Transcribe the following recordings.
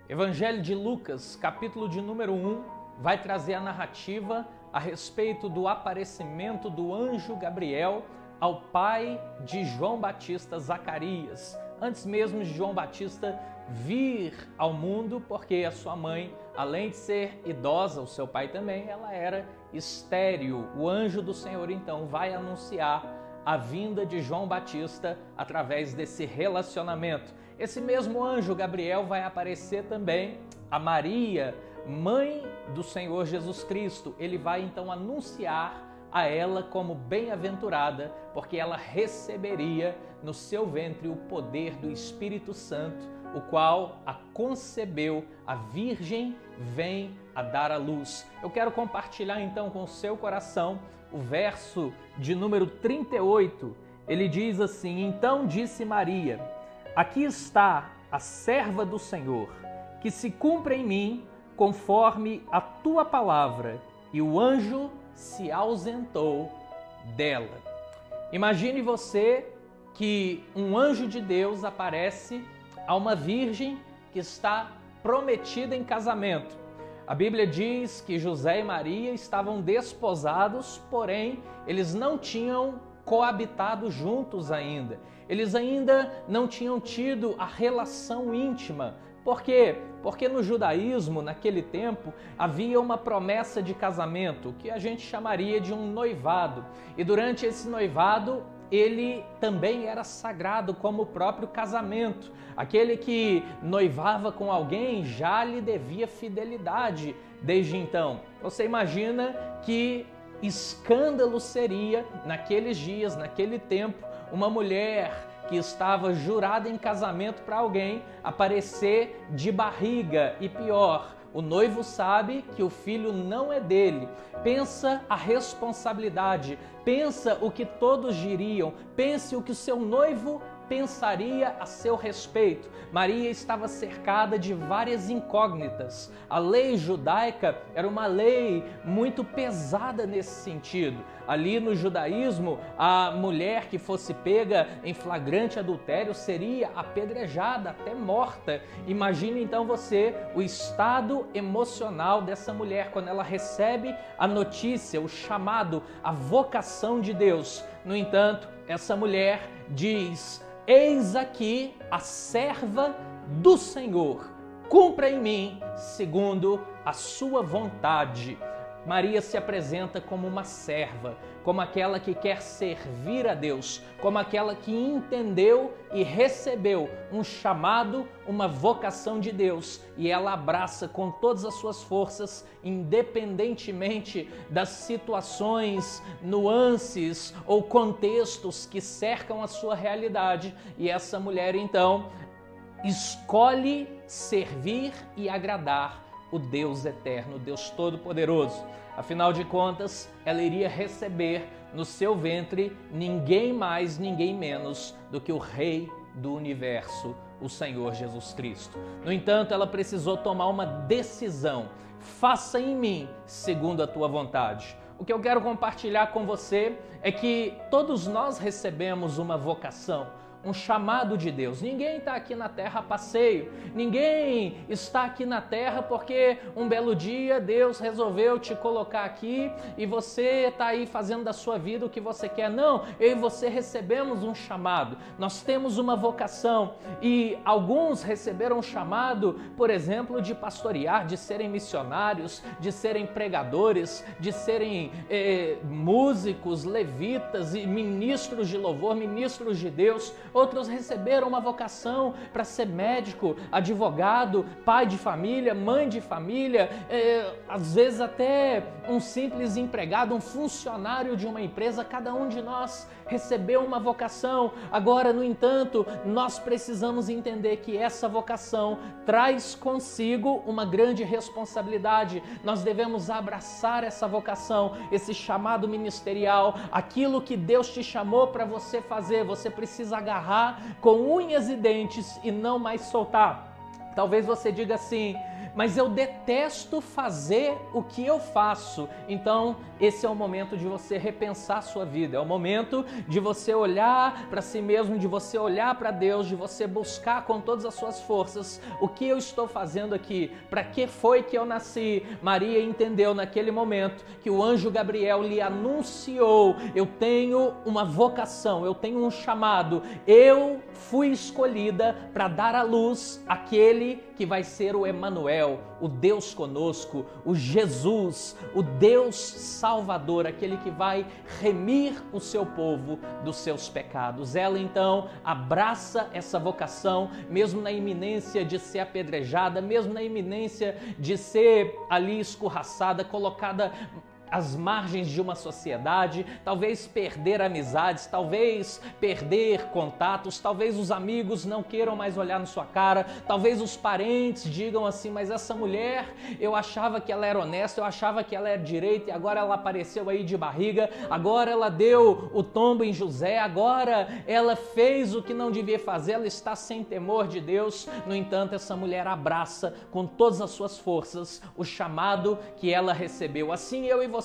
Evangelho de Lucas, capítulo de número 1, vai trazer a narrativa a respeito do aparecimento do anjo Gabriel ao pai de João Batista, Zacarias, antes mesmo de João Batista vir ao mundo, porque a sua mãe, além de ser idosa, o seu pai também, ela era estéril. O anjo do Senhor, então, vai anunciar a vinda de João Batista através desse relacionamento. Esse mesmo anjo Gabriel vai aparecer também a Maria, mãe do Senhor Jesus Cristo. Ele vai então anunciar a ela como bem-aventurada, porque ela receberia no seu ventre o poder do Espírito Santo, o qual a concebeu, a Virgem vem a dar à luz. Eu quero compartilhar então com o seu coração o verso de número 38. Ele diz assim: Então disse Maria: Aqui está a serva do Senhor, que se cumpra em mim conforme a tua palavra. E o anjo se ausentou dela. Imagine você que um anjo de Deus aparece a uma virgem que está prometida em casamento. A Bíblia diz que José e Maria estavam desposados, porém eles não tinham coabitado juntos ainda. Eles ainda não tinham tido a relação íntima. Por quê? Porque no judaísmo, naquele tempo, havia uma promessa de casamento, que a gente chamaria de um noivado. E durante esse noivado, ele também era sagrado como o próprio casamento. Aquele que noivava com alguém já lhe devia fidelidade desde então. Você imagina que escândalo seria, naqueles dias, naquele tempo, uma mulher que estava jurada em casamento para alguém aparecer de barriga e pior, o noivo sabe que o filho não é dele. Pensa a responsabilidade, pensa o que todos diriam, pense o que o seu noivo pensaria a seu respeito. Maria estava cercada de várias incógnitas. A lei judaica era uma lei muito pesada nesse sentido. Ali no judaísmo, a mulher que fosse pega em flagrante adultério seria apedrejada até morta. Imagine então você o estado emocional dessa mulher quando ela recebe a notícia, o chamado, a vocação de Deus. No entanto, essa mulher diz: Eis aqui a serva do Senhor, cumpra em mim segundo a sua vontade. Maria se apresenta como uma serva, como aquela que quer servir a Deus, como aquela que entendeu e recebeu um chamado, uma vocação de Deus, e ela abraça com todas as suas forças, independentemente das situações, nuances ou contextos que cercam a sua realidade. E essa mulher então escolhe servir e agradar o Deus eterno, o Deus todo-poderoso. Afinal de contas, ela iria receber no seu ventre ninguém mais, ninguém menos do que o Rei do Universo, o Senhor Jesus Cristo. No entanto, ela precisou tomar uma decisão: faça em mim segundo a tua vontade. O que eu quero compartilhar com você é que todos nós recebemos uma vocação, um chamado de Deus. Ninguém está aqui na terra a passeio, ninguém está aqui na terra porque um belo dia Deus resolveu te colocar aqui e você está aí fazendo da sua vida o que você quer. Não, eu e você recebemos um chamado, nós temos uma vocação, e alguns receberam um chamado, por exemplo, de pastorear, de serem missionários, de serem pregadores, de serem músicos, levitas e ministros de louvor, ministros de Deus. Outros receberam uma vocação para ser médico, advogado, pai de família, mãe de família, às vezes até um simples empregado, um funcionário de uma empresa. Cada um de nós recebeu uma vocação. Agora, no entanto, nós precisamos entender que essa vocação traz consigo uma grande responsabilidade. Nós devemos abraçar essa vocação, esse chamado ministerial, aquilo que Deus te chamou para você fazer. Você precisa agarrar com unhas e dentes e não mais soltar. Talvez você diga assim: mas eu detesto fazer o que eu faço. Então, esse é o momento de você repensar a sua vida, é o momento de você olhar para si mesmo, de você olhar para Deus, de você buscar com todas as suas forças o que eu estou fazendo aqui, para que foi que eu nasci. Maria entendeu naquele momento que o anjo Gabriel lhe anunciou: eu tenho uma vocação, eu tenho um chamado, eu fui escolhida para dar à luz aquele que vai ser o Emanuel, o Deus conosco, o Jesus, o Deus Salvador, aquele que vai remir o seu povo dos seus pecados. Ela então abraça essa vocação, mesmo na iminência de ser apedrejada, mesmo na iminência de ser ali escorraçada, colocada às margens de uma sociedade, talvez perder amizades, talvez perder contatos, talvez os amigos não queiram mais olhar na sua cara, talvez os parentes digam assim: mas essa mulher, eu achava que ela era honesta, eu achava que ela era direita e agora ela apareceu aí de barriga, agora ela deu o tombo em José, agora ela fez o que não devia fazer, ela está sem temor de Deus. No entanto, essa mulher abraça com todas as suas forças o chamado que ela recebeu. Assim eu e você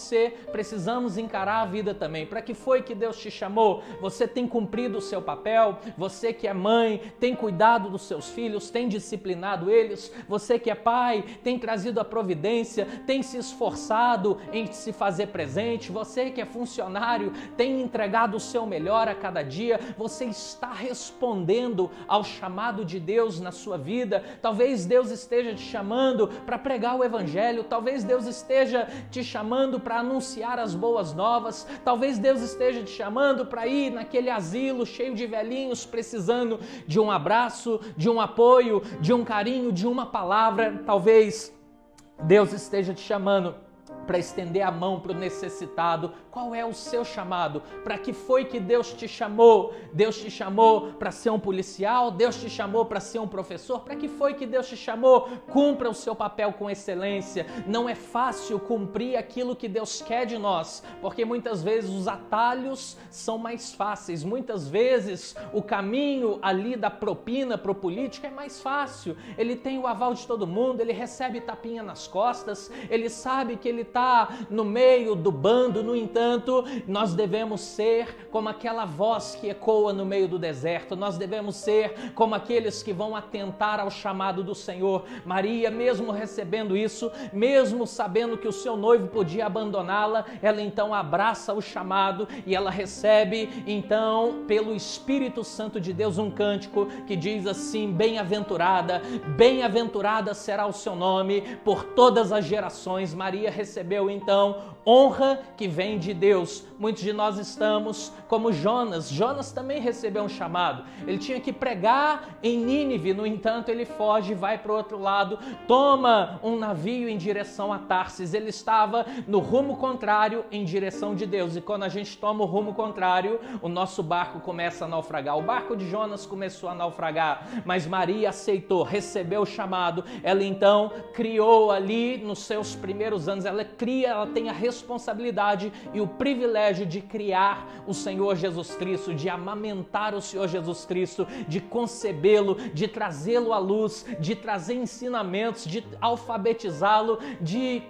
precisamos encarar a vida também. Para que foi que Deus te chamou? Você tem cumprido o seu papel? Você que é mãe, tem cuidado dos seus filhos, tem disciplinado eles? Você que é pai, tem trazido a providência, tem se esforçado em se fazer presente? Você que é funcionário, tem entregado o seu melhor a cada dia? Você está respondendo ao chamado de Deus na sua vida? Talvez Deus esteja te chamando para pregar o evangelho, talvez Deus esteja te chamando para anunciar as boas novas, talvez Deus esteja te chamando para ir naquele asilo cheio de velhinhos precisando de um abraço, de um apoio, de um carinho, de uma palavra. Talvez Deus esteja te chamando para estender a mão para o necessitado. Qual é o seu chamado? Para que foi que Deus te chamou? Deus te chamou para ser um policial? Deus te chamou para ser um professor? Para que foi que Deus te chamou? Cumpra o seu papel com excelência. Não é fácil cumprir aquilo que Deus quer de nós, porque muitas vezes os atalhos são mais fáceis. Muitas vezes o caminho ali da propina para o político é mais fácil. Ele tem o aval de todo mundo, ele recebe tapinha nas costas, ele sabe que ele está no meio do bando. No entanto, nós devemos ser como aquela voz que ecoa no meio do deserto, nós devemos ser como aqueles que vão atentar ao chamado do Senhor. Maria, mesmo recebendo isso, mesmo sabendo que o seu noivo podia abandoná-la, ela então abraça o chamado e ela recebe então pelo Espírito Santo de Deus um cântico que diz assim: bem-aventurada, bem-aventurada será o seu nome por todas as gerações. Maria recebeu então honra que vem de Deus. Muitos de nós estamos como Jonas. Jonas também recebeu um chamado. Ele tinha que pregar em Nínive, no entanto ele foge, vai para o outro lado, toma um navio em direção a Tarsis. Ele estava no rumo contrário em direção de Deus, e quando a gente toma o rumo contrário, o nosso barco começa a naufragar. O barco de Jonas começou a naufragar, mas Maria aceitou, recebeu o chamado. Ela então criou ali nos seus primeiros anos, ela tem a responsabilidade e o privilégio de criar o Senhor Jesus Cristo, de amamentar o Senhor Jesus Cristo, de concebê-lo, de trazê-lo à luz, de trazer ensinamentos, de alfabetizá-lo, de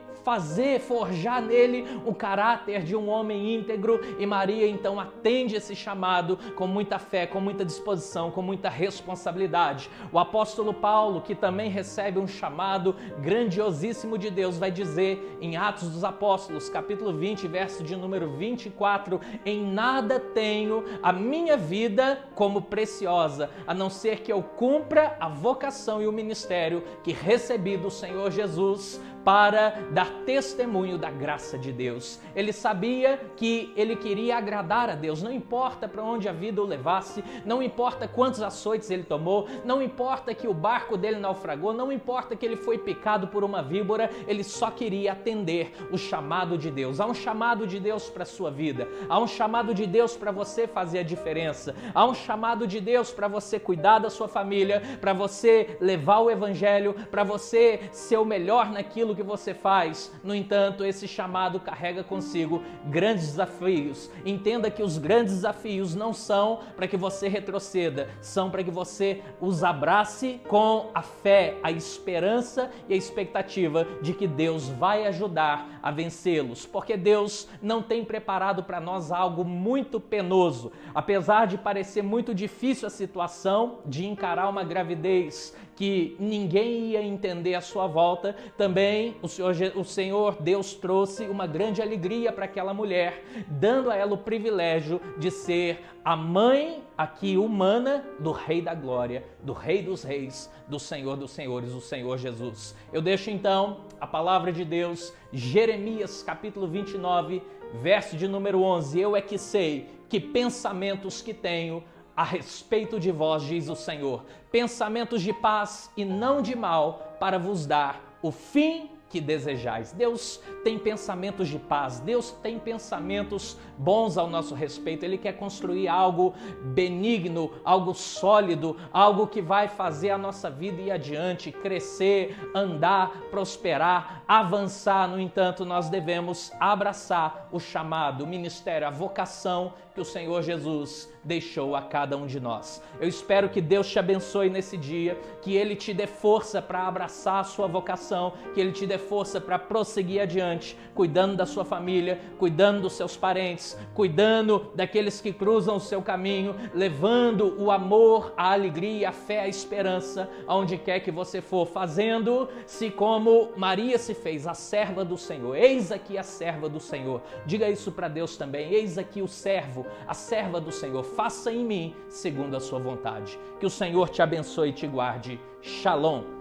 forjar nele o caráter de um homem íntegro. E Maria então atende esse chamado com muita fé, com muita disposição, com muita responsabilidade. O apóstolo Paulo, que também recebe um chamado grandiosíssimo de Deus, vai dizer em Atos dos Apóstolos, capítulo 20, verso de número 24: em nada tenho a minha vida como preciosa, a não ser que eu cumpra a vocação e o ministério que recebi do Senhor Jesus para dar testemunho da graça de Deus. Ele sabia que ele queria agradar a Deus, não importa para onde a vida o levasse, não importa quantos açoites ele tomou, não importa que o barco dele naufragou, não importa que ele foi picado por uma víbora, ele só queria atender o chamado de Deus. Há um chamado de Deus para a sua vida, há um chamado de Deus para você fazer a diferença, há um chamado de Deus para você cuidar da sua família, para você levar o evangelho, para você ser o melhor naquilo que você faz. faz. No entanto, esse chamado carrega consigo grandes desafios. Entenda que os grandes desafios não são para que você retroceda, são para que você os abrace com a fé, a esperança e a expectativa de que Deus vai ajudar a vencê-los, porque Deus não tem preparado para nós algo muito penoso. Apesar de parecer muito difícil a situação de encarar uma gravidez que ninguém ia entender à sua volta, também o Senhor Deus trouxe uma grande alegria para aquela mulher, dando a ela o privilégio de ser a mãe aqui humana do Rei da Glória, do Rei dos Reis, do Senhor dos Senhores, o Senhor Jesus. Eu deixo então a palavra de Deus, Jeremias capítulo 29, verso de número 11. Eu é que sei que pensamentos que tenho a respeito de vós, diz o Senhor, pensamentos de paz e não de mal, para vos dar o fim que desejais. Deus tem pensamentos de paz, Deus tem pensamentos bons ao nosso respeito. Ele quer construir algo benigno, algo sólido, algo que vai fazer a nossa vida ir adiante, crescer, andar, prosperar, avançar. No entanto, nós devemos abraçar o chamado, o ministério, a vocação que o Senhor Jesus deixou a cada um de nós. Eu espero que Deus te abençoe nesse dia, que Ele te dê força para abraçar a sua vocação, que Ele te dê força para prosseguir adiante, cuidando da sua família, cuidando dos seus parentes, cuidando daqueles que cruzam o seu caminho, levando o amor, a alegria, a fé, a esperança, aonde quer que você for, fazendo-se como Maria se fez, a serva do Senhor. Eis aqui a serva do Senhor. Diga isso para Deus também. Eis aqui o servo, a serva do Senhor. Faça em mim segundo a sua vontade. Que o Senhor te abençoe e te guarde. Shalom.